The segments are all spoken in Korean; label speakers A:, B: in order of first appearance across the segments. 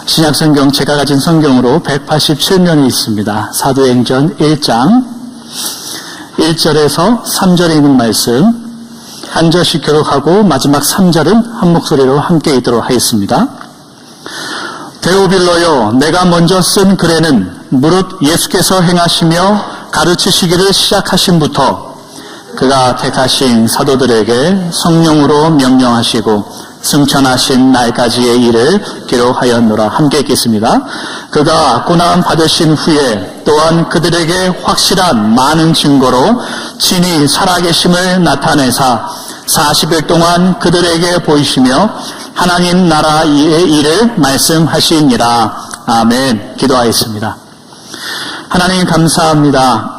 A: 신약성경 제가 가진 성경으로 187면이 있습니다. 사도행전 1장 1절에서 3절에 있는 말씀 한 절씩 교독하고 마지막 3절은 한 목소리로 함께 읽도록 하겠습니다. 데오빌로요, 내가 먼저 쓴 글에는 무릇 예수께서 행하시며 가르치시기를 시작하신부터 그가 택하신 사도들에게 성령으로 명령하시고 승천하신 날까지의 일을 기록하였노라. 함께 읽겠습니다. 그가 고난 받으신 후에 또한 그들에게 확실한 많은 증거로 친히 살아계심을 나타내사 40일 동안 그들에게 보이시며 하나님 나라의 일을 말씀하시니라. 아멘. 기도하겠습니다. 하나님 감사합니다.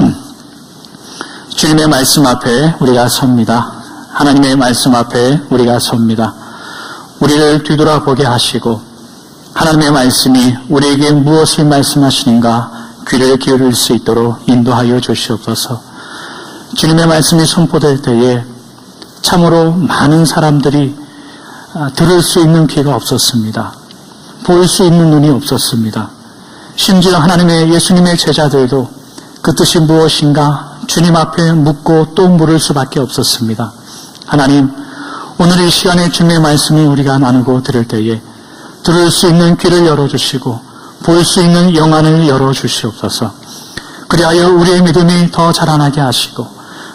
A: 주님의 말씀 앞에 우리가 섭니다. 하나님의 말씀 앞에 우리가 섭니다. 우리를 뒤돌아보게 하시고 하나님의 말씀이 우리에게 무엇을 말씀하시는가 귀를 기울일 수 있도록 인도하여 주시옵소서. 주님의 말씀이 선포될 때에 참으로 많은 사람들이 들을 수 있는 귀가 없었습니다. 볼 수 있는 눈이 없었습니다. 심지어 하나님의 예수님의 제자들도 그 뜻이 무엇인가 주님 앞에 묻고 또 물을 수밖에 없었습니다. 하나님, 오늘 이 시간에 주님의 말씀을 우리가 나누고 들을 때에 들을 수 있는 귀를 열어주시고 볼 수 있는 영안을 열어주시옵소서. 그리하여 우리의 믿음이 더 자라나게 하시고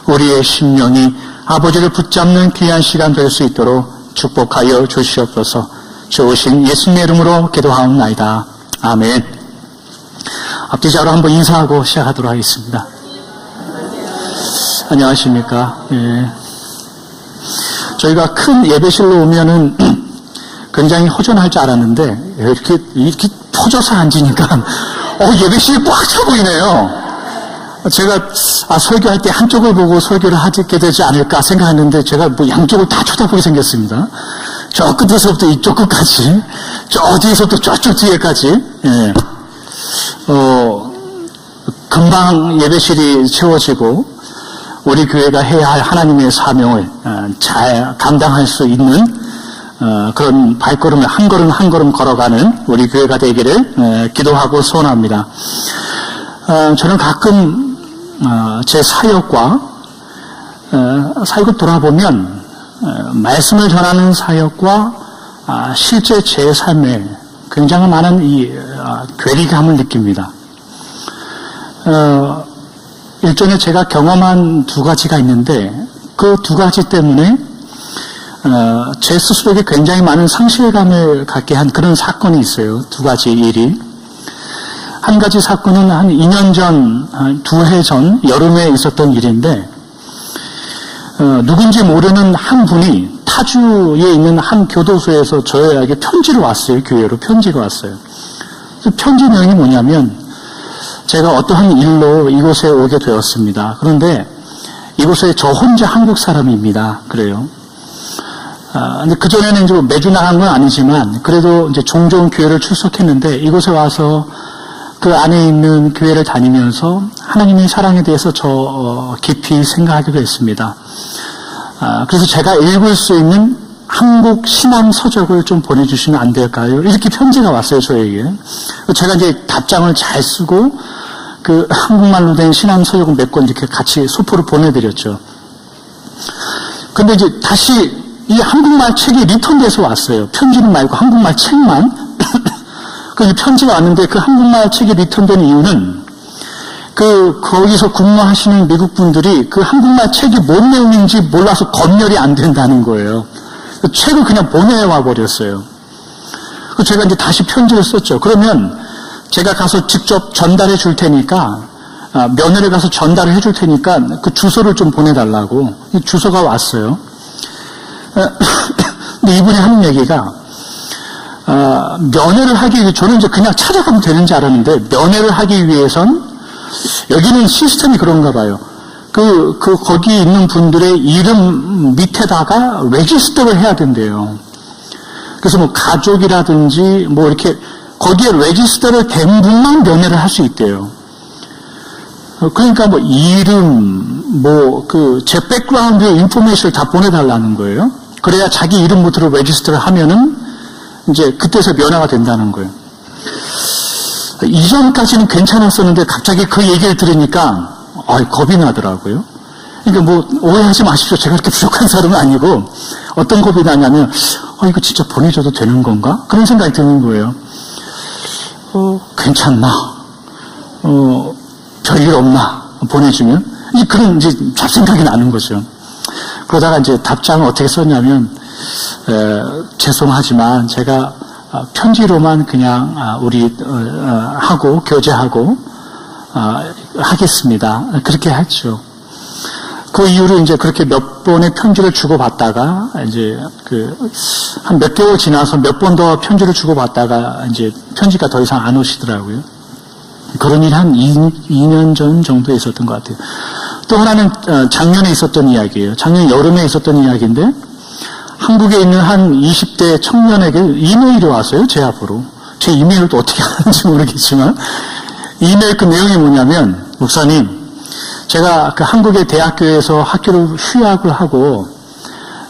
A: 우리의 심령이 아버지를 붙잡는 귀한 시간 될 수 있도록 축복하여 주시옵소서. 좋으신 예수님의 이름으로 기도하옵나이다. 아멘. 앞뒤 좌우로 한번 인사하고 시작하도록 하겠습니다. 안녕하십니까. 예. 저희가 큰 예배실로 오면은 굉장히 허전할 줄 알았는데 이렇게 퍼져서 앉으니까 예배실이 꽉 차 보이네요. 제가 설교할 때 한쪽을 보고 설교를 하게 되지 않을까 생각했는데 제가 뭐 양쪽을 다 쳐다보게 생겼습니다. 저 끝에서부터 이쪽 끝까지, 저 뒤에서부터 저쪽 뒤에까지. 예. 금방 예배실이 채워지고 우리 교회가 해야 할 하나님의 사명을 잘 감당할 수 있는 그런 발걸음을 한 걸음 한 걸음 걸어가는 우리 교회가 되기를 기도하고 소원합니다. 저는 가끔 제 사역과 사역을 돌아보면 말씀을 전하는 사역과 실제 제 삶에 굉장히 많은 이 괴리감을 느낍니다. 일종의 제가 경험한 두 가지가 있는데 그 두 가지 때문에 제 스스로에게 굉장히 많은 상실감을 갖게 한 그런 사건이 있어요. 두 가지 일이. 한 가지 사건은 한 2년 전, 두 해 전 여름에 있었던 일인데 누군지 모르는 한 분이 타주에 있는 한 교도소에서 저에게 편지를 왔어요. 교회로 편지가 왔어요. 편지 내용이 뭐냐면 제가 어떠한 일로 이곳에 오게 되었습니다. 그런데 이곳에 저 혼자 한국 사람입니다. 그래요. 근데 그전에는 이제 매주 나간 건 아니지만 그래도 이제 종종 교회를 출석했는데 이곳에 와서 그 안에 있는 교회를 다니면서 하나님의 사랑에 대해서 깊이 생각하게 됐습니다. 그래서 제가 읽을 수 있는 한국 신앙 서적을 좀 보내주시면 안 될까요? 이렇게 편지가 왔어요, 저에게. 제가 이제 답장을 잘 쓰고 그 한국말로 된 신앙 서적을 몇 권 이렇게 같이 소포로 보내드렸죠. 근데 이제 다시 이 한국말 책이 리턴돼서 왔어요. 편지는 말고 한국말 책만. 그 편지가 왔는데 그 한국말 책이 리턴된 이유는 거기서 근무하시는 미국 분들이 그 한국말 책이 뭔 내용인지 몰라서 검열이 안 된다는 거예요. 그 책을 그냥 보내와 버렸어요. 제가 이제 다시 편지를 썼죠. 그러면 제가 가서 직접 전달해 줄 테니까, 면회를 가서 전달을 해 줄 테니까 그 주소를 좀 보내달라고. 이 주소가 왔어요. 근데 이분이 하는 얘기가, 면회를 하기 위해, 저는 이제 그냥 찾아가면 되는 줄 알았는데, 면회를 하기 위해선, 여기는 시스템이 그런가 봐요. 거기 있는 분들의 이름 밑에다가 레지스터를 해야 된대요. 그래서 뭐 가족이라든지 뭐 이렇게 거기에 레지스터를 된 분만 면회를 할 수 있대요. 그러니까 뭐 이름, 제 백그라운드 인포메이션을 다 보내달라는 거예요. 그래야 자기 이름부터 레지스터를 하면은 이제 그때서 면회가 된다는 거예요. 이전까지는 괜찮았었는데 갑자기 그 얘기를 들으니까 겁이 나더라고요. 그러니까 뭐 오해하지 마십시오. 제가 그렇게 부족한 사람은 아니고 어떤 겁이 나냐면 이거 진짜 보내줘도 되는 건가? 그런 생각이 드는 거예요. 괜찮나? 별일 없나? 보내주면? 이제 그런 이제 잡생각이 나는 거죠. 그러다가 이제 답장을 어떻게 썼냐면 죄송하지만 제가 편지로만 그냥 우리 하고 교제하고 하겠습니다. 그렇게 했죠. 그 이후로 이제 그렇게 몇 번의 편지를 주고받다가 이제 한 몇 개월 지나서 몇 번 더 편지를 주고받다가 이제 편지가 더 이상 안 오시더라고요. 그런 일이 한 2년 전 정도에 있었던 것 같아요. 또 하나는 작년에 있었던 이야기예요. 작년 여름에 있었던 이야기인데 한국에 있는 한 20대 청년에게 이메일이 왔어요. 제 앞으로. 제 이메일을 또 어떻게 하는지 모르겠지만 이메일 그 내용이 뭐냐면 목사님 제가 그 한국의 대학교에서 학교를 휴학을 하고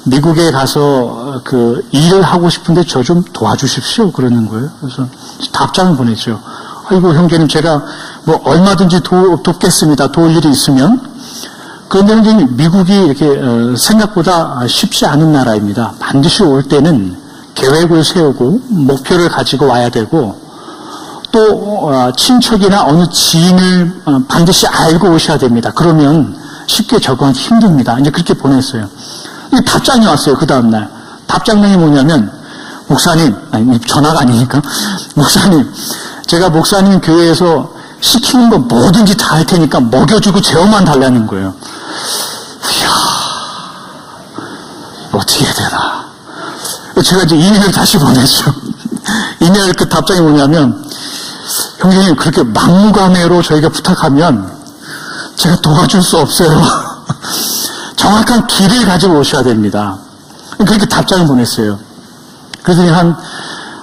A: 미국에 가서 그 일을 하고 싶은데 저 좀 도와주십시오. 그러는 거예요. 그래서 답장을 보냈죠. 아이고 형제님 제가 뭐 얼마든지 돕겠습니다. 도울 일이 있으면. 그런데 형제님 미국이 이렇게 생각보다 쉽지 않은 나라입니다. 반드시 올 때는 계획을 세우고 목표를 가지고 와야 되고 또 친척이나 어느 지인을 반드시 알고 오셔야 됩니다. 그러면 쉽게 적응하기 힘듭니다. 이제 그렇게 보냈어요. 답장이 왔어요. 그 다음날. 답장이 뭐냐면 목사님, 아니 전화가 아니니까 목사님 제가 목사님 교회에서 시키는 거 뭐든지 다 할 테니까 먹여주고 재워만 달라는 거예요. 이야 어떻게 해야 되나. 제가 이제 이메일을 다시 보냈죠. 이메일 그 답장이 뭐냐면 형제님 그렇게 막무가내로 저희가 부탁하면 제가 도와줄 수 없어요. 정확한 길을 가지고 오셔야 됩니다. 그렇게 답장을 보냈어요. 그랬더니 한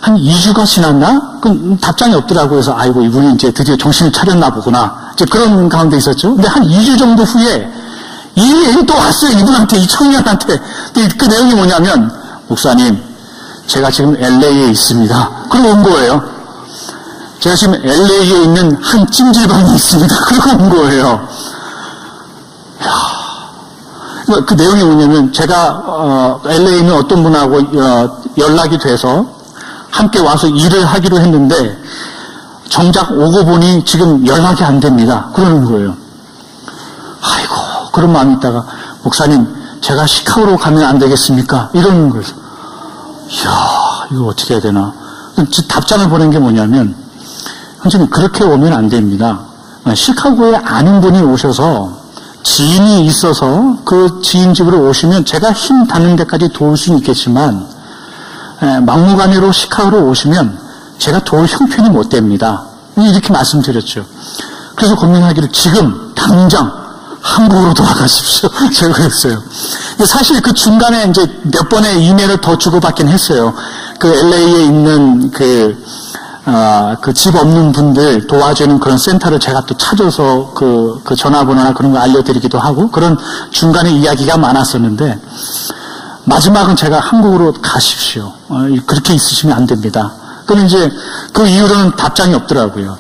A: 2주가 지났나? 그 답장이 없더라고요. 그래서 아이고 이분이 이제 드디어 정신을 차렸나 보구나. 이제 그런 가운데 있었죠. 근데 한 2주 정도 후에 이 메일이 또 왔어요. 이분한테, 이 청년한테. 그 내용이 뭐냐면 목사님 제가 지금 LA에 있습니다. 그러고 온 거예요. 제가 지금 LA에 있는 한 찜질방에 있습니다. 그러고 온 거예요. 이야, 그 내용이 뭐냐면 제가 LA에 있는 어떤 분하고 연락이 돼서 함께 와서 일을 하기로 했는데 정작 오고 보니 지금 연락이 안 됩니다. 그러는 거예요. 아이고 그런 마음이 있다가 목사님 제가 시카고로 가면 안 되겠습니까? 이러는 거예요. 이야 이거 어떻게 해야 되나. 답장을 보낸 게 뭐냐면 선생님 그렇게 오면 안 됩니다. 시카고에 아는 분이 오셔서 지인이 있어서 그 지인 집으로 오시면 제가 힘 닿는 데까지 도울 수는 있겠지만 막무가내로 시카고로 오시면 제가 도울 형편이 못 됩니다. 이렇게 말씀드렸죠. 그래서 고민하기를 지금 당장 한국으로 돌아가십시오. 제가 그랬어요. 사실 그 중간에 이제 몇 번의 이메일을 더 주고받긴 했어요. 그 LA에 있는 그 집 없는 분들 도와주는 그런 센터를 제가 또 찾아서 그 전화번호나 그런 거 알려드리기도 하고 그런 중간에 이야기가 많았었는데 마지막은 제가 한국으로 가십시오. 그렇게 있으시면 안 됩니다. 그럼 이제 그 이후로는 답장이 없더라고요.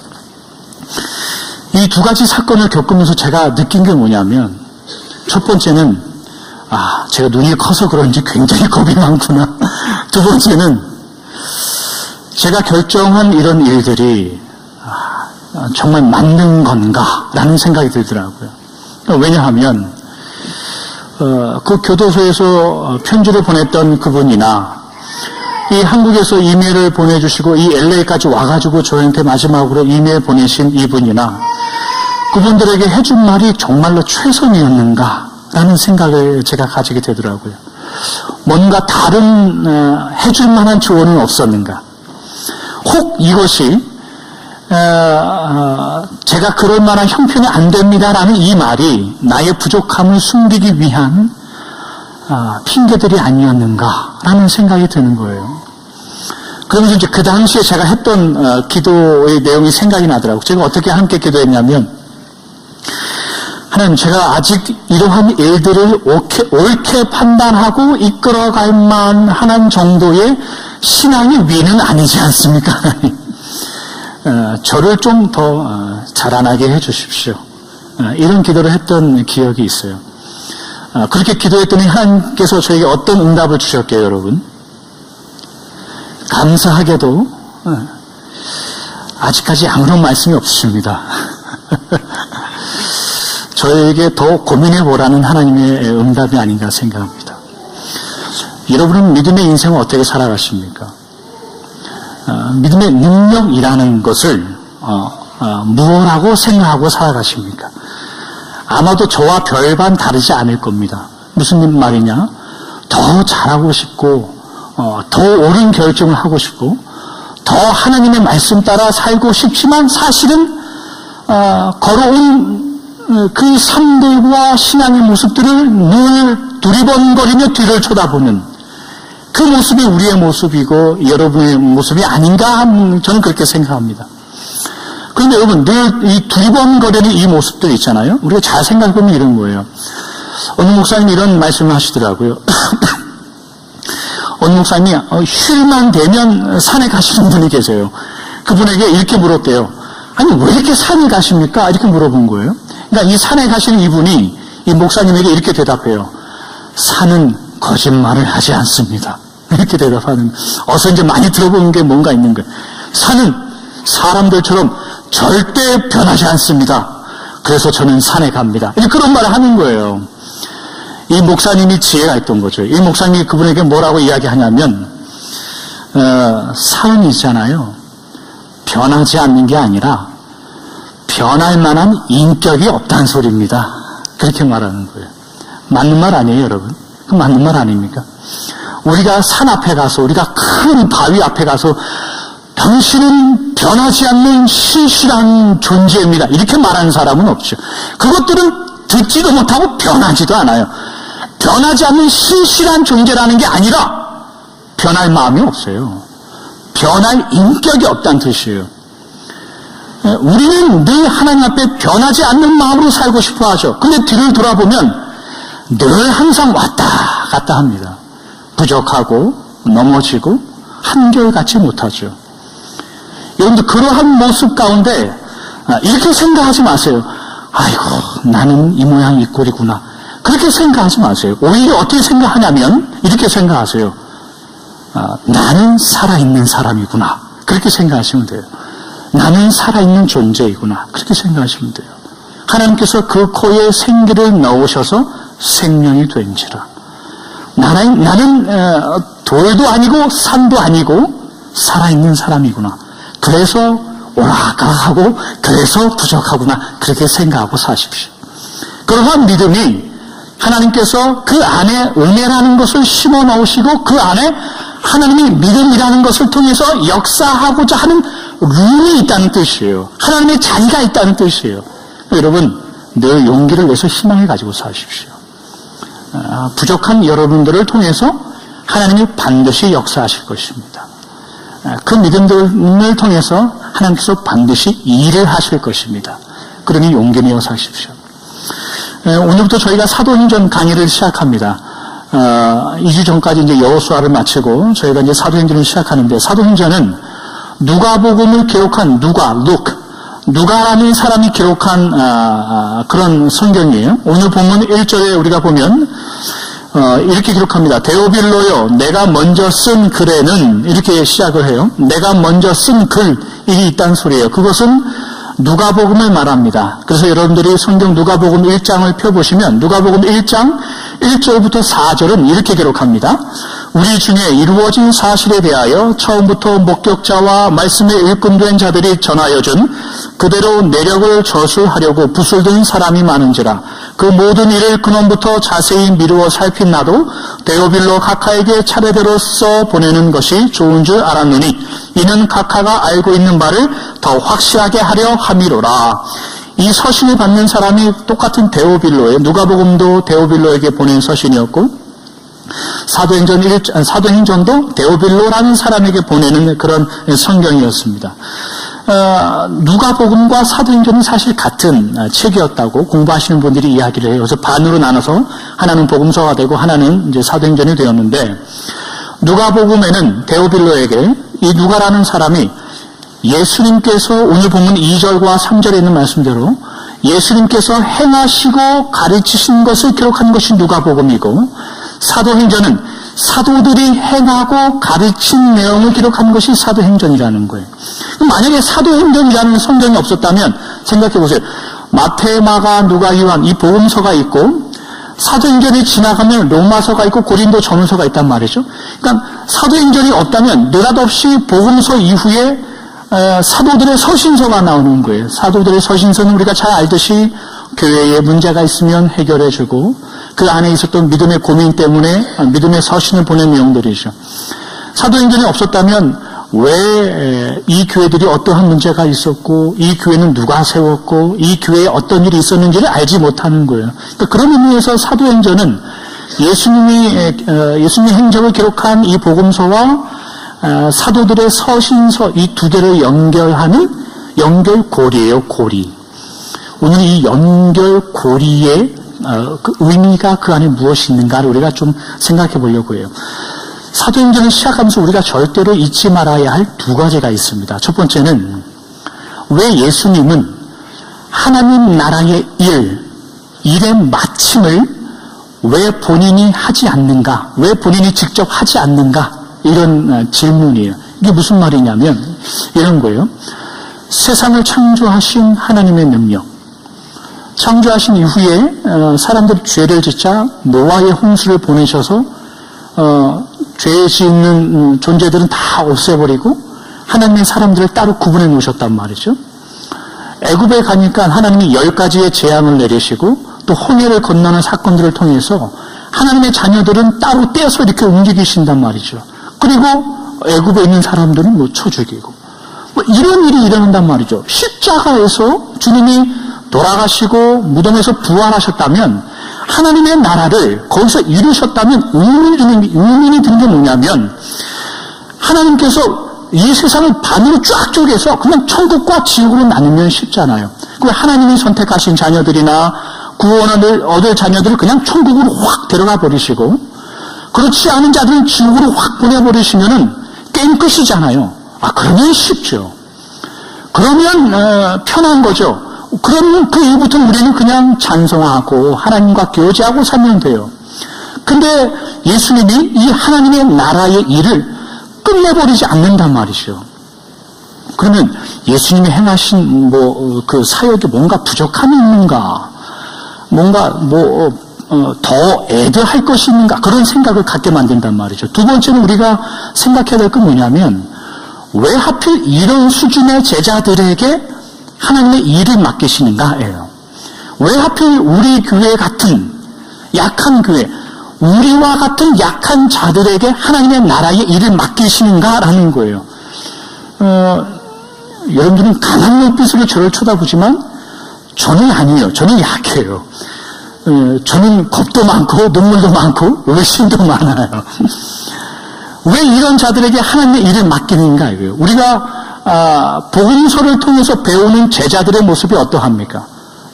A: 이 두 가지 사건을 겪으면서 제가 느낀 게 뭐냐면 첫 번째는 제가 눈이 커서 그런지 굉장히 겁이 많구나. 두 번째는 제가 결정한 이런 일들이 정말 맞는 건가라는 생각이 들더라고요. 왜냐하면 그 교도소에서 편지를 보냈던 그분이나 이 한국에서 이메일을 보내주시고 이 LA까지 와가지고 저한테 마지막으로 이메일 보내신 이분이나 그분들에게 해준 말이 정말로 최선이었는가라는 생각을 제가 가지게 되더라고요. 뭔가 다른 해줄 만한 조언은 없었는가. 혹 이것이 제가 그럴 만한 형편이 안 됩니다라는 이 말이 나의 부족함을 숨기기 위한 핑계들이 아니었는가라는 생각이 드는 거예요. 그러면서 이제 그 당시에 제가 했던 기도의 내용이 생각이 나더라고요. 제가 어떻게 함께 기도했냐면 하나님 제가 아직 이러한 일들을 옳게 판단하고 이끌어갈 만한 정도의 신앙의 위는 아니지 않습니까? 저를 좀 더 자라나게 해주십시오. 이런 기도를 했던 기억이 있어요. 그렇게 기도했더니 하나님께서 저에게 어떤 응답을 주셨게요, 여러분? 감사하게도 아직까지 아무런 말씀이 없으십니다. 저에게 더 고민해보라는 하나님의 응답이 아닌가 생각합니다. 여러분은 믿음의 인생을 어떻게 살아가십니까? 믿음의 능력이라는 것을 무엇라고 생각하고 살아가십니까? 아마도 저와 별반 다르지 않을 겁니다. 무슨 말이냐? 더 잘하고 싶고 더 옳은 결정을 하고 싶고 더 하나님의 말씀 따라 살고 싶지만 사실은 걸어온 그 삶들과 신앙의 모습들을 늘 두리번거리며 뒤를 쳐다보는 그 모습이 우리의 모습이고 여러분의 모습이 아닌가 저는 그렇게 생각합니다. 그런데 여러분 늘 이 두리번거리는 이 모습들 있잖아요. 우리가 잘 생각해보면 이런 거예요. 어느 목사님이 이런 말씀을 하시더라고요. 어느 목사님이 휴일만 되면 산에 가시는 분이 계세요. 그분에게 이렇게 물었대요. 아니 왜 이렇게 산에 가십니까? 이렇게 물어본 거예요. 그러니까 이 산에 가시는 이분이 이 목사님에게 이렇게 대답해요. 산은 거짓말을 하지 않습니다. 이렇게 대답하는, 어서 이제 많이 들어보는 게 뭔가 있는 거예요. 산은 사람들처럼 절대 변하지 않습니다. 그래서 저는 산에 갑니다. 그런 말을 하는 거예요. 이 목사님이 지혜가 있던 거죠. 이 목사님이 그분에게 뭐라고 이야기하냐면, 산은 있잖아요. 변하지 않는 게 아니라 변할 만한 인격이 없다는 소리입니다. 그렇게 말하는 거예요. 맞는 말 아니에요, 여러분? 그 맞는 말 아닙니까? 우리가 산 앞에 가서, 우리가 큰 바위 앞에 가서 당신은 변하지 않는 신실한 존재입니다. 이렇게 말하는 사람은 없죠. 그것들은 듣지도 못하고 변하지도 않아요. 변하지 않는 신실한 존재라는 게 아니라 변할 마음이 없어요. 변할 인격이 없다는 뜻이에요. 우리는 늘 하나님 앞에 변하지 않는 마음으로 살고 싶어 하죠. 근데 뒤를 돌아보면 늘 항상 왔다 갔다 합니다. 부족하고 넘어지고 한결같이 못하죠. 여러분들 그러한 모습 가운데 이렇게 생각하지 마세요. 아이고 나는 이 모양 이 꼴이구나. 그렇게 생각하지 마세요. 오히려 어떻게 생각하냐면 이렇게 생각하세요. 나는 살아있는 사람이구나. 그렇게 생각하시면 돼요. 나는 살아있는 존재이구나. 그렇게 생각하시면 돼요. 하나님께서 그 코에 생기를 넣으셔서 생명이 된지라. 나는 돌도 아니고 산도 아니고 살아있는 사람이구나. 그래서 오락가락하고 그래서 부족하구나. 그렇게 생각하고 사십시오. 그러한 믿음이 하나님께서 그 안에 은혜라는 것을 심어 넣으시고 그 안에 하나님이 믿음이라는 것을 통해서 역사하고자 하는 룸이 있다는 뜻이에요. 하나님의 자리가 있다는 뜻이에요. 여러분 늘 용기를 내서 희망을 가지고 사십시오. 부족한 여러분들을 통해서 하나님이 반드시 역사하실 것입니다. 그 믿음들을 통해서 하나님께서 반드시 일을 하실 것입니다. 그러니 용기 내어 사십시오. 오늘부터 저희가 사도행전 강의를 시작합니다. 2주 전까지 이제 여호수아를 마치고 저희가 이제 사도행전을 시작하는데, 사도행전은 누가복음을 기록한 누가라는 사람이 기록한 그런 성경이에요. 오늘 본문 1절에 우리가 보면 이렇게 기록합니다. 데오빌로요, 내가 먼저 쓴 글에는, 이렇게 시작을 해요. 내가 먼저 쓴 글이 있다는 소리예요. 그것은 누가복음을 말합니다. 그래서 여러분들이 성경 누가복음 1장을 펴보시면 누가복음 1장 1절부터 4절은 이렇게 기록합니다. 우리 중에 이루어진 사실에 대하여 처음부터 목격자와 말씀에 일꾼된 자들이 전하여준 그대로 내력을 저술하려고 붓을 든 사람이 많은지라. 그 모든 일을 근원부터 자세히 미루어 살핀 나도 데오빌로 각하에게 차례대로 써 보내는 것이 좋은 줄 알았노니 이는 각하가 알고 있는 바를 더 확실하게 하려 함이로라. 이 서신을 받는 사람이 똑같은 데오빌로에, 누가복음도 데오빌로에게 보낸 서신이었고 사도행전도 데오빌로라는 사람에게 보내는 그런 성경이었습니다. 누가복음과 사도행전은 사실 같은 책이었다고 공부하시는 분들이 이야기를 해요. 그래서 반으로 나눠서 하나는 복음서가 되고 하나는 이제 사도행전이 되었는데, 누가복음에는 데오빌로에게 이 누가라는 사람이 예수님께서 오늘 보면 2절과 3절에 있는 말씀대로 예수님께서 행하시고 가르치신 것을 기록한 것이 누가복음이고, 사도행전은 사도들이 행하고 가르친 내용을 기록한 것이 사도행전이라는 거예요. 만약에 사도행전이라는 성경이 없었다면 생각해 보세요. 마태, 마가, 누가, 요한 이 복음서가 있고, 사도행전이 지나가면 로마서가 있고 고린도 전후서가 있단 말이죠. 그러니까 사도행전이 없다면 느닷없이 복음서 이후에 사도들의 서신서가 나오는 거예요. 사도들의 서신서는 우리가 잘 알듯이 교회에 문제가 있으면 해결해주고, 그 안에 있었던 믿음의 고민 때문에 믿음의 서신을 보낸 내용들이죠. 사도행전이 없었다면 왜 이 교회들이 어떠한 문제가 있었고, 이 교회는 누가 세웠고, 이 교회에 어떤 일이 있었는지를 알지 못하는 거예요. 그러니까 그런 의미에서 사도행전은 예수님의 행적을 기록한 이 복음서와 사도들의 서신서 이 두 개를 연결하는 연결고리예요, 고리. 오늘 이 연결고리의 그 의미가 그 안에 무엇이 있는가를 우리가 좀 생각해 보려고 해요. 사도행전을 시작하면서 우리가 절대로 잊지 말아야 할 두 가지가 있습니다. 첫 번째는 왜 예수님은 하나님 나라의 일의 마침을 왜 본인이 하지 않는가? 왜 본인이 직접 하지 않는가? 이런 질문이에요. 이게 무슨 말이냐면 이런 거예요. 세상을 창조하신 하나님의 능력, 창조하신 이후에 사람들이 죄를 짓자 노아의 홍수를 보내셔서 죄 짓는 존재들은 다 없애버리고 하나님의 사람들을 따로 구분해 놓으셨단 말이죠. 애굽에 가니까 하나님이 10가지의 재앙을 내리시고 또 홍해를 건너는 사건들을 통해서 하나님의 자녀들은 따로 떼서 이렇게 움직이신단 말이죠. 그리고 애굽에 있는 사람들은 쳐 죽이고 이런 일이 일어난단 말이죠. 십자가에서 주님이 돌아가시고 무덤에서 부활하셨다면, 하나님의 나라를 거기서 이루셨다면 의문이 드는 게 뭐냐면, 하나님께서 이 세상을 반으로 쫙 쪼개서 그냥 천국과 지옥으로 나누면 쉽잖아요. 그럼 하나님이 선택하신 자녀들이나 구원을 얻을 자녀들을 그냥 천국으로 확 데려가 버리시고, 그렇지 않은 자들은 지옥으로 확 보내버리시면은 게임 끝이잖아요. 그러면 쉽죠. 그러면 편한 거죠. 그럼 그 이후부터는 우리는 그냥 찬송하고 하나님과 교제하고 살면 돼요. 근데 예수님이 이 하나님의 나라의 일을 끝내버리지 않는단 말이죠. 그러면 예수님이 행하신 그 사역에 뭔가 부족함이 있는가? 뭔가 더 애들할 것이 있는가? 그런 생각을 갖게 만든단 말이죠. 두 번째는 우리가 생각해야 될 건 뭐냐면, 왜 하필 이런 수준의 제자들에게 하나님의 일을 맡기시는가예요. 왜 하필 우리 교회 같은 약한 교회, 우리와 같은 약한 자들에게 하나님의 나라의 일을 맡기시는가라는 거예요. 여러분들은 강한 눈빛으로 저를 쳐다보지만 저는 아니에요. 저는 약해요. 저는 겁도 많고 눈물도 많고 의심도 많아요. 왜 이런 자들에게 하나님의 일을 맡기는가 이거예요. 우리가 복음서를 통해서 배우는 제자들의 모습이 어떠합니까?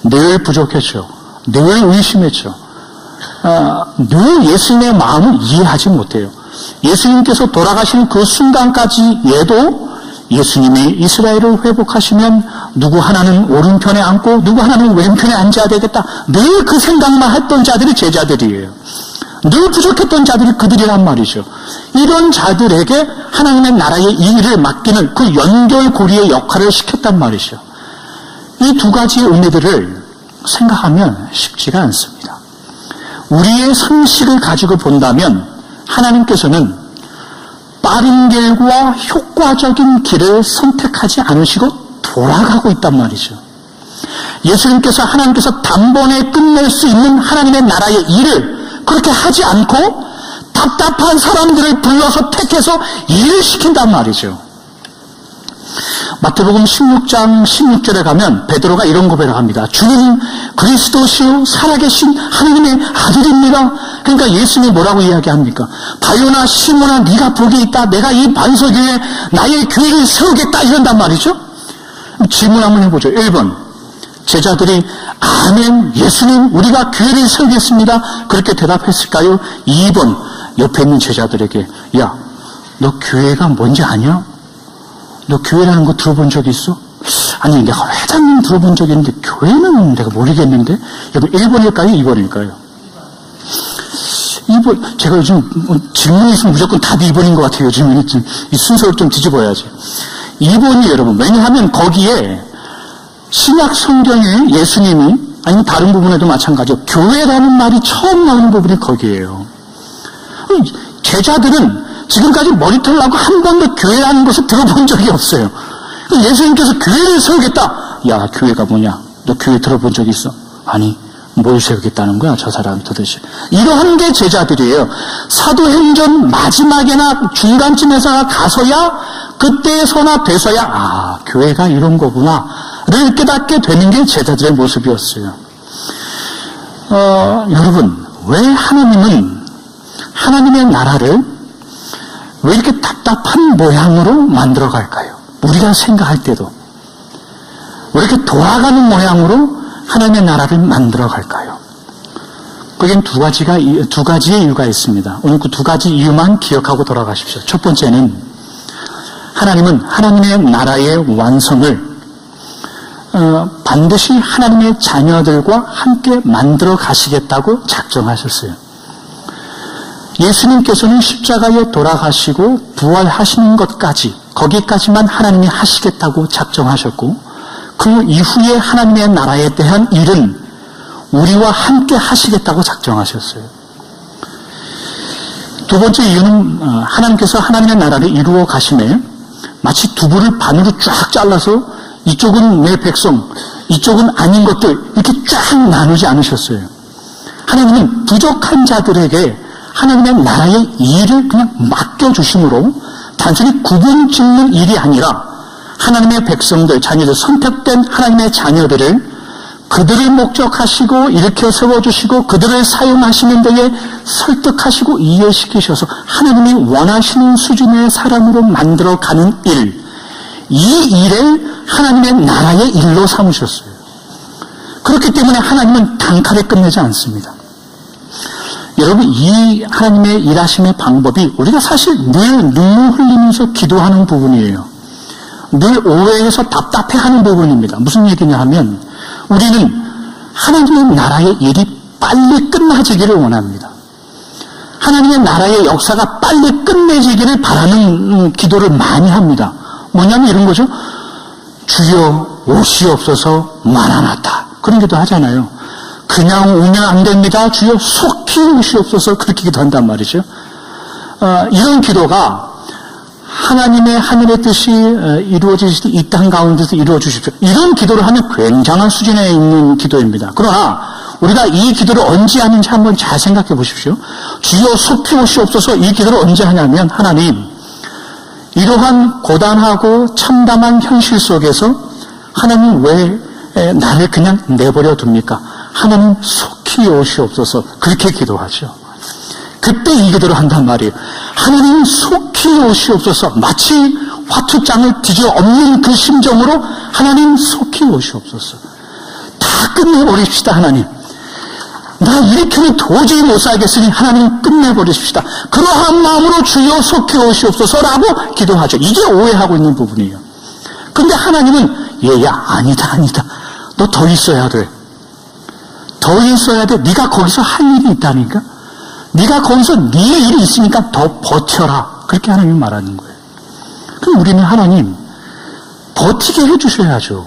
A: 늘 부족했죠. 늘 의심했죠. 늘 예수님의 마음을 이해하지 못해요. 예수님께서 돌아가시는 그 순간까지 얘도 예수님이 이스라엘을 회복하시면 누구 하나는 오른편에 앉고 누구 하나는 왼편에 앉아야 되겠다. 늘 그 생각만 했던 자들이 제자들이에요. 늘 부족했던 자들이 그들이란 말이죠. 이런 자들에게 하나님의 나라의 일을 맡기는 그 연결고리의 역할을 시켰단 말이죠. 이 두 가지의 의미들을 생각하면 쉽지가 않습니다. 우리의 상식을 가지고 본다면 하나님께서는 빠른 길과 효과적인 길을 선택하지 않으시고 돌아가고 있단 말이죠. 예수님께서 하나님께서 단번에 끝낼 수 있는 하나님의 나라의 일을 그렇게 하지 않고 답답한 사람들을 불러서 택해서 일을 시킨단 말이죠. 마태복음 16장 16절에 가면 베드로가 이런 고백을 합니다. 주님 그리스도시요 살아계신 하나님의 아들입니다. 그러니까 예수님이 뭐라고 이야기합니까? 바요나 시몬아 네가 복이 있다. 내가 이 반석 위에 나의 교회를 세우겠다 이런단 말이죠. 질문 한번 해보죠. 1번 제자들이 아멘 예수님 우리가 교회를 세우겠습니다. 그렇게 대답했을까요? 2번 옆에 있는 제자들에게 야 너 교회가 뭔지 아냐? 너 교회라는 거 들어본 적 있어? 아니, 내가 회장님 들어본 적 있는데 교회는 내가 모르겠는데. 여러분, 1번일까요? 2번일까요? 2번. 제가 요즘 질문이 있으면 무조건 답이 2번인 것 같아요. 요즘은 이 순서를 좀 뒤집어야지. 2번이 여러분, 왜냐하면 거기에 신약 성경에 예수님이, 아니면 다른 부분에도 마찬가지로 교회라는 말이 처음 나오는 부분이 거기에요. 제자들은 지금까지 머리털 나고 한 번도 교회라는 것을 들어본 적이 없어요. 예수님께서 교회를 세우겠다. 야, 교회가 뭐냐? 너 교회 들어본 적 있어? 아니, 뭘 세우겠다는 거야, 저 사람이 도대체. 이러한 게 제자들이에요. 사도행전 마지막에나 중간쯤에서 가서야, 그때서나 돼서야, 아, 교회가 이런 거구나를 깨닫게 되는 게 제자들의 모습이었어요. 여러분, 왜 하나님은 하나님의 나라를 왜 이렇게 답답한 모양으로 만들어 갈까요? 우리가 생각할 때도 왜 이렇게 돌아가는 모양으로 하나님의 나라를 만들어 갈까요? 거긴 두 가지의 이유가 있습니다. 오늘 그 두 가지 이유만 기억하고 돌아가십시오. 첫 번째는 하나님은 하나님의 나라의 완성을 반드시 하나님의 자녀들과 함께 만들어 가시겠다고 작정하셨어요. 예수님께서는 십자가에 돌아가시고 부활하시는 것까지, 거기까지만 하나님이 하시겠다고 작정하셨고, 그 이후에 하나님의 나라에 대한 일은 우리와 함께 하시겠다고 작정하셨어요. 두 번째 이유는 하나님께서 하나님의 나라를 이루어 가심에 마치 두부를 반으로 쫙 잘라서 이쪽은 내 백성, 이쪽은 아닌 것들 이렇게 쫙 나누지 않으셨어요. 하나님은 부족한 자들에게 하나님의 나라의 일을 그냥 맡겨주심으로 단순히 구분 짓는 일이 아니라 하나님의 백성들, 자녀들, 선택된 하나님의 자녀들을 그들을 목적하시고 일으켜 세워주시고 그들을 사용하시는 데에 설득하시고 이해시키셔서 하나님이 원하시는 수준의 사람으로 만들어가는 일, 이 일을 하나님의 나라의 일로 삼으셨어요. 그렇기 때문에 하나님은 단칼에 끝내지 않습니다. 여러분, 이 하나님의 일하심의 방법이 우리가 사실 늘 눈물 흘리면서 기도하는 부분이에요. 늘 오해해서 답답해하는 부분입니다. 무슨 얘기냐 하면 우리는 하나님의 나라의 일이 빨리 끝나지기를 원합니다. 하나님의 나라의 역사가 빨리 끝내지기를 바라는 기도를 많이 합니다. 뭐냐면 이런 거죠. 주여 오시옵소서 마라나타. 그런 기도 하잖아요. 그냥 오면 안 됩니다. 주여 속히 오시옵소서. 그렇게 기도한단 말이죠. 이런 기도가 하나님의 하늘의 뜻이 이루어지듯이 이 땅 가운데서 이루어주십시오. 이런 기도를 하면 굉장한 수준에 있는 기도입니다. 그러나 우리가 이 기도를 언제 하는지 한번 잘 생각해 보십시오. 주여 속히 오시옵소서. 이 기도를 언제 하냐면 하나님, 이러한 고단하고 참담한 현실 속에서 하나님 왜 나를 그냥 내버려 둡니까? 하나님 속히 오시옵소서. 그렇게 기도하죠. 그때 이 기도를 한단 말이에요. 하나님 속히 오시옵소서. 마치 화투장을 뒤져 엎는 그 심정으로 하나님 속히 오시옵소서. 다 끝내버립시다. 하나님. 나 이렇게는 도저히 못 살겠으니 하나님 끝내버리십시다. 그러한 마음으로 주여 속히 오시옵소서라고 기도하죠. 이게 오해하고 있는 부분이에요. 그런데 하나님은 얘야 아니다. 너 더 있어야 돼. 더 있어야 돼. 네가 거기서 할 일이 있다니까. 네가 거기서 네 일이 있으니까 더 버텨라. 그렇게 하나님이 말하는 거예요. 그럼 우리는 하나님 버티게 해주셔야죠.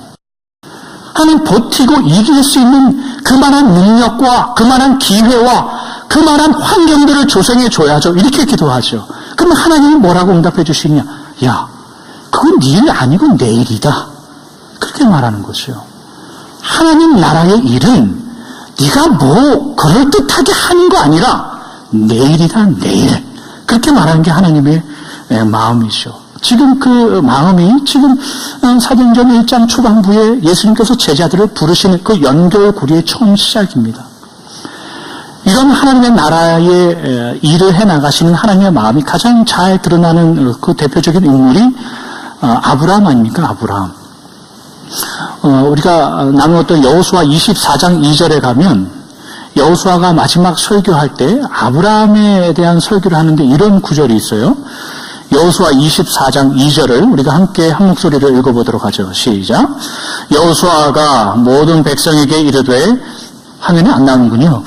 A: 하나님 버티고 이길 수 있는 그만한 능력과 그만한 기회와 그만한 환경들을 조성해 줘야죠. 이렇게 기도하죠. 그러면 하나님이 뭐라고 응답해 주시냐? 야, 그건 네 일 아니고 내 일이다. 그렇게 말하는 거죠. 하나님 나라의 일은 네가 뭐 그럴듯하게 하는 거 아니라 내일이다, 내일. 그렇게 말하는 게 하나님의 마음이죠. 지금 그 마음이 지금 사도행전 1장 초반부에 예수님께서 제자들을 부르시는 그 연결고리의 처음 시작입니다. 이런 하나님의 나라의 일을 해나가시는 하나님의 마음이 가장 잘 드러나는 그 대표적인 인물이 아브라함 아닙니까? 아브라함. 우리가 나누었던 여호수아 24장 2절에 가면 여호수아가 마지막 설교할 때 아브라함에 대한 설교를 하는데 이런 구절이 있어요. 여호수아 24장 2절을 우리가 함께 한 목소리로 읽어보도록 하죠. 시작. 여호수아가 모든 백성에게 이르되, 화면이 안 나오는군요.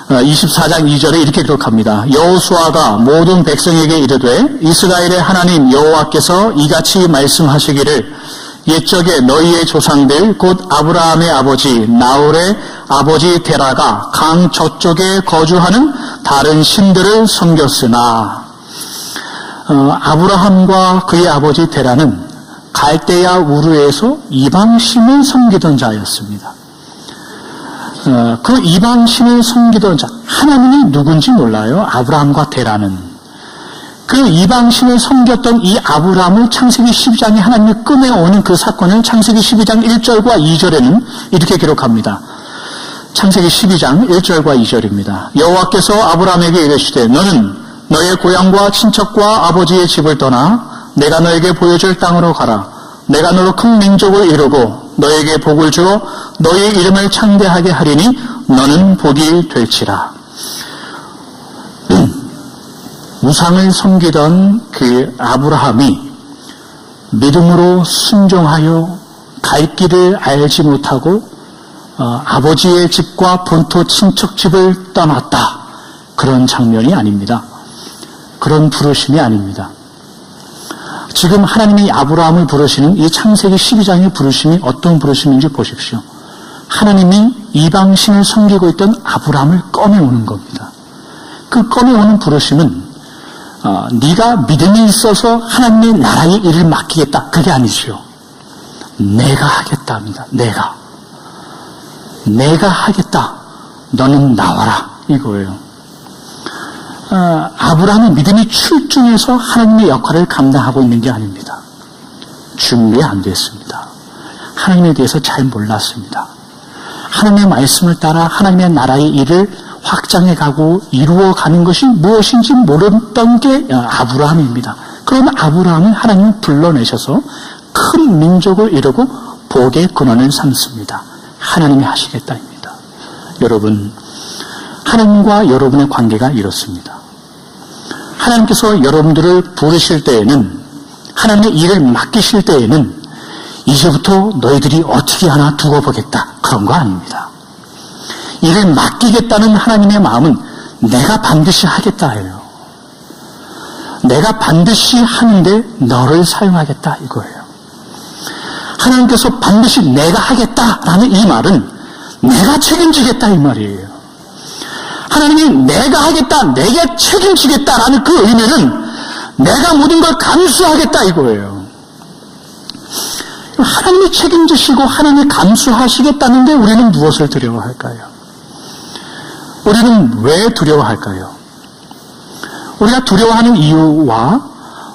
A: 24장 2절에 이렇게 기록합니다. 여호수아가 모든 백성에게 이르되, 이스라엘의 하나님 여호와께서 이같이 말씀하시기를, 옛적에 너희의 조상들 곧 아브라함의 아버지 나홀의 아버지 데라가 강 저쪽에 거주하는 다른 신들을 섬겼으나, 아브라함과 그의 아버지 데라는 갈대아 우르에서 이방신을 섬기던 자였습니다. 그 이방신을 섬기던 자, 하나님이 누군지 몰라요. 아브라함과 데라는. 그 이방신을 섬겼던 이 아브라함을 창세기 12장에 하나님이 꺼내오는 그 사건을 창세기 12장 1절과 2절에는 이렇게 기록합니다. 창세기 12장 1절과 2절입니다. 여호와께서 아브라함에게 이르시되, 너는 너의 고향과 친척과 아버지의 집을 떠나 내가 너에게 보여줄 땅으로 가라. 내가 너로 큰 민족을 이루고 너에게 복을 주어 너의 이름을 창대하게 하리니 너는 복이 될지라. 우상을 섬기던 그 아브라함이 믿음으로 순종하여 갈 길을 알지 못하고 아버지의 집과 본토 친척 집을 떠났다. 그런 장면이 아닙니다. 그런 부르심이 아닙니다. 지금 하나님이 아브라함을 부르시는 이 창세기 12장의 부르심이 어떤 부르심인지 보십시오. 하나님이 이방신을 섬기고 있던 아브라함을 꺼내오는 겁니다. 그 꺼내오는 부르심은 네가 믿음이 있어서 하나님의 나라의 일을 맡기겠다, 그게 아니지요. 내가 하겠다 합니다. 내가 하겠다. 너는 나와라, 이거예요. 아브라함의 믿음이 출중해서 하나님의 역할을 감당하고 있는 게 아닙니다. 준비 안 됐습니다. 하나님에 대해서 잘 몰랐습니다. 하나님의 말씀을 따라 하나님의 나라의 일을 확장해가고 이루어가는 것이 무엇인지 모르던 게 아브라함입니다. 그런 아브라함을 하나님이 불러내셔서 큰 민족을 이루고 복의 근원을 삼습니다. 하나님이 하시겠다입니다. 여러분, 하나님과 여러분의 관계가 이렇습니다. 하나님께서 여러분들을 부르실 때에는, 하나님의 일을 맡기실 때에는 이제부터 너희들이 어떻게 하나 두고 보겠다, 그런 거 아닙니다. 일을 맡기겠다는 하나님의 마음은 내가 반드시 하겠다예요. 내가 반드시 하는데 너를 사용하겠다, 이거예요. 하나님께서 반드시 내가 하겠다라는 이 말은 내가 책임지겠다, 이 말이에요. 하나님이 내가 하겠다, 내가 책임지겠다라는 그 의미는 내가 모든 걸 감수하겠다, 이거예요. 하나님이 책임지시고 하나님이 감수하시겠다는데 우리는 무엇을 두려워할까요? 우리는 왜 두려워할까요? 우리가 두려워하는 이유와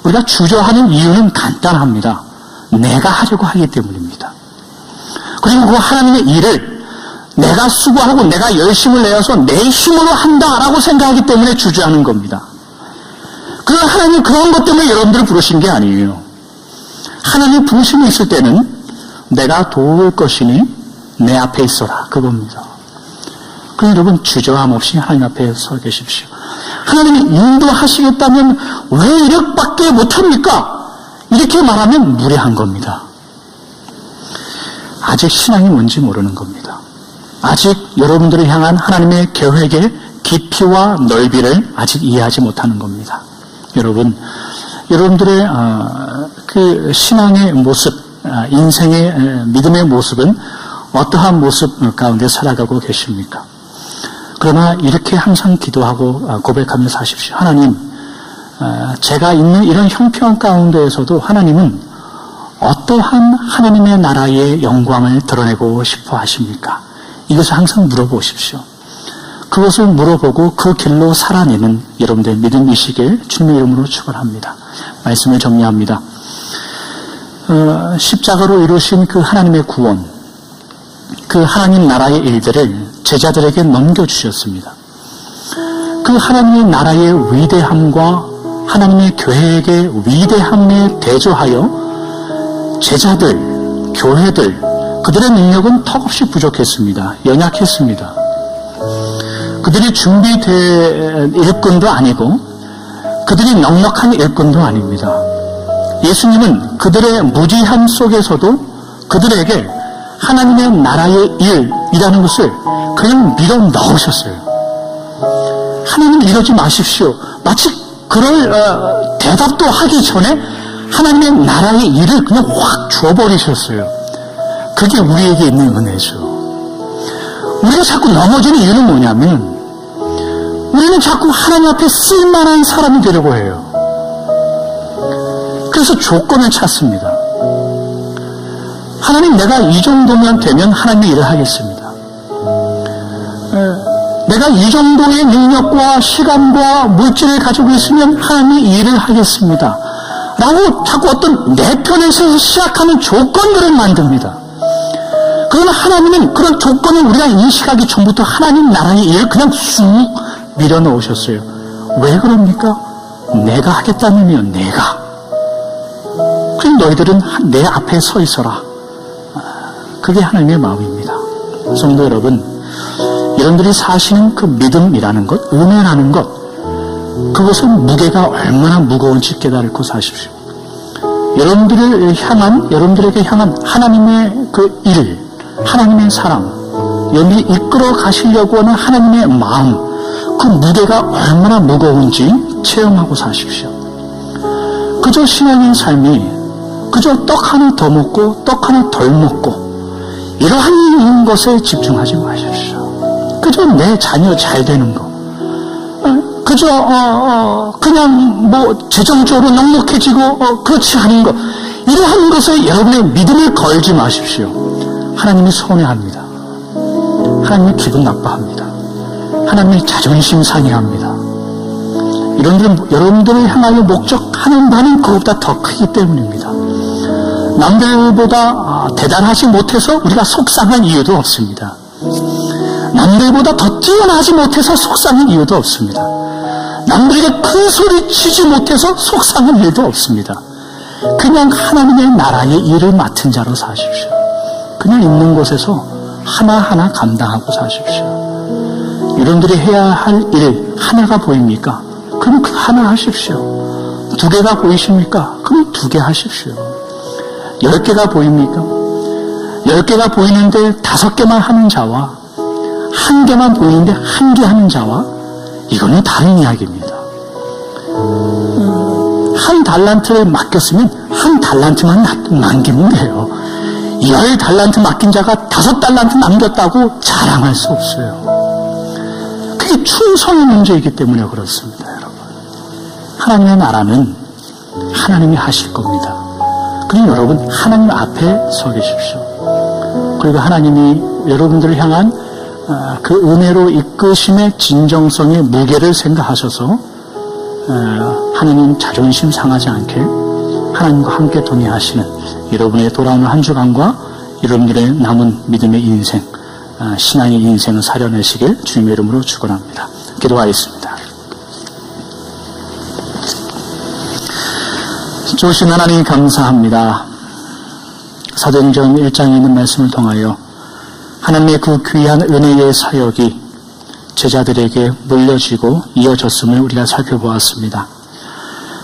A: 우리가 주저하는 이유는 간단합니다. 내가 하려고 하기 때문입니다. 그리고 그 하나님의 일을 내가 수고하고 내가 열심을 내어서 내 힘으로 한다라고 생각하기 때문에 주저하는 겁니다. 그러나 하나님은 그런 것 때문에 여러분들을 부르신 게 아니에요. 하나님 부르심이 있을 때는 내가 도울 것이니 내 앞에 있어라, 그겁니다. 그럼 여러분 주저함 없이 하나님 앞에 서 계십시오. 하나님이 인도하시겠다면 왜 이렇게밖에 못합니까? 이렇게 말하면 무례한 겁니다. 아직 신앙이 뭔지 모르는 겁니다. 아직 여러분들을 향한 하나님의 계획의 깊이와 넓이를 아직 이해하지 못하는 겁니다. 여러분들의 그 신앙의 모습, 인생의 믿음의 모습은 어떠한 모습 가운데 살아가고 계십니까? 그러나 이렇게 항상 기도하고 고백하며 사십시오. 하나님, 제가 있는 이런 형편 가운데에서도 하나님은 어떠한 하나님의 나라의 영광을 드러내고 싶어 하십니까? 이것을 항상 물어보십시오. 그것을 물어보고 그 길로 살아내는 여러분들의 믿음이시길 주님의 이름으로 축원합니다. 말씀을 정리합니다. 십자가로 이루신 그 하나님의 구원, 그 하나님 나라의 일들을 제자들에게 넘겨주셨습니다. 그 하나님의 나라의 위대함과 하나님의 계획의 위대함에 대조하여 제자들, 교회들, 그들의 능력은 턱없이 부족했습니다. 연약했습니다. 그들이 준비된 일꾼도 아니고 그들이 넉넉한 일꾼도 아닙니다. 예수님은 그들의 무지함 속에서도 그들에게 하나님의 나라의 일이라는 것을 그냥 밀어 넣으셨어요. 하나님 이러지 마십시오. 마치 그럴 대답도 하기 전에 하나님의 나라의 일을 그냥 확 주어버리셨어요. 그게 우리에게 있는 은혜죠. 우리가 자꾸 넘어지는 이유는 뭐냐면 우리는 자꾸 하나님 앞에 쓸만한 사람이 되려고 해요. 그래서 조건을 찾습니다. 하나님, 내가 이 정도면 되면 하나님의 일을 하겠습니다. 내가 이 정도의 능력과 시간과 물질을 가지고 있으면 하나님의 일을 하겠습니다. 라고 자꾸 어떤 내 편에서 시작하는 조건들을 만듭니다. 그러나 하나님은 그런 조건을 우리가 인식하기 전부터 하나님 나라의 일을 그냥 쑥 밀어넣으셨어요. 왜 그럽니까? 내가 하겠다면 내가. 그럼 너희들은 내 앞에 서 있어라. 그게 하나님의 마음입니다. 성도 여러분, 여러분들이 사시는 그 믿음이라는 것, 은혜라는 것, 그것은 무게가 얼마나 무거운지 깨달고 사십시오. 여러분들에게 향한 하나님의 그 일, 하나님의 사랑, 여기 이끌어 가시려고 하는 하나님의 마음, 그 무게가 얼마나 무거운지 체험하고 사십시오. 그저 신앙의 삶이 그저 떡 하나 더 먹고 떡 하나 덜 먹고 이러한 것에 집중하지 마십시오. 그저 내 자녀 잘 되는 거, 그저 그냥 재정적으로 넉넉해지고 그렇지 않은 것, 이러한 것에 여러분의 믿음을 걸지 마십시오. 하나님이 서운해합니다. 하나님이 기분 나빠합니다. 하나님이 자존심 상해합니다. 여러분들을 향하여 목적하는 바는 그것보다 더 크기 때문입니다. 남들보다 대단하지 못해서 우리가 속상한 이유도 없습니다. 남들보다 더 뛰어나지 못해서 속상한 이유도 없습니다. 남들에게 큰 소리 치지 못해서 속상한 일도 없습니다. 그냥 하나님의 나라의 일을 맡은 자로 사십시오. 그냥 있는 곳에서 하나하나 감당하고 사십시오. 여러분들이 해야 할 일 하나가 보입니까? 그럼 그 하나 하십시오. 2개가 보이십니까? 그럼 2개 하십시오. 10개가 보입니까? 10개가 보이는데 5개만 하는 자와 1개만 보이는데 1개 하는 자와 이거는 다른 이야기입니다. 한 달란트를 맡겼으면 한 달란트만 남기면 돼요. 10달란트 맡긴 자가 5달란트 남겼다고 자랑할 수 없어요. 그게 충성의 문제이기 때문에 그렇습니다, 여러분. 하나님의 나라는 하나님이 하실 겁니다. 그럼 여러분 하나님 앞에 서 계십시오. 그리고 하나님이 여러분들을 향한 그 은혜로 이끄심의 진정성의 무게를 생각하셔서 하나님 자존심 상하지 않게 하나님과 함께 동행하시는 여러분의 돌아오는 한 주간과 여러분들의 남은 믿음의 인생, 신앙의 인생을 살려내시길 주님의 이름으로 축원합니다. 기도하겠습니다. 좋으신 하나님 감사합니다. 사도행전 1장에 있는 말씀을 통하여 하나님의 그 귀한 은혜의 사역이 제자들에게 물려지고 이어졌음을 우리가 살펴보았습니다.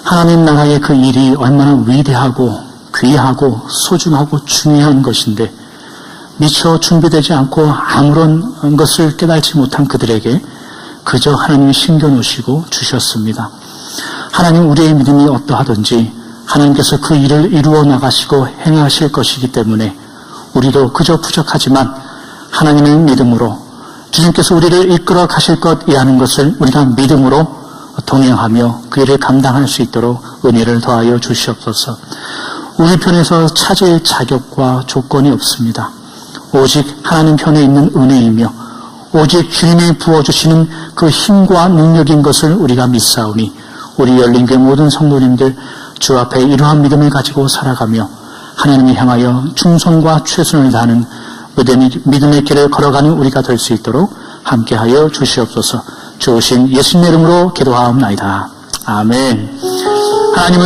A: 하나님 나라의 그 일이 얼마나 위대하고 귀하고 소중하고 중요한 것인데 미처 준비되지 않고 아무런 것을 깨달지 못한 그들에게 그저 하나님이 신겨놓으시고 주셨습니다. 하나님, 우리의 믿음이 어떠하든지 하나님께서 그 일을 이루어 나가시고 행하실 것이기 때문에 우리도 그저 부족하지만 하나님의 믿음으로 주님께서 우리를 이끌어 가실 것이라는 것을 우리가 믿음으로 동행하며 그 일을 감당할 수 있도록 은혜를 더하여 주시옵소서. 우리 편에서 찾을 자격과 조건이 없습니다. 오직 하나님 편에 있는 은혜이며 오직 주님이 부어주시는 그 힘과 능력인 것을 우리가 믿사오니 우리 열린교회 모든 성도님들 주 앞에 이러한 믿음을 가지고 살아가며 하나님을 향하여 충성과 최선을 다하는 믿음의 길을 걸어가는 우리가 될 수 있도록 함께하여 주시옵소서. 주오신 예수님의 이름으로 기도하옵나이다. 아멘. 하나님은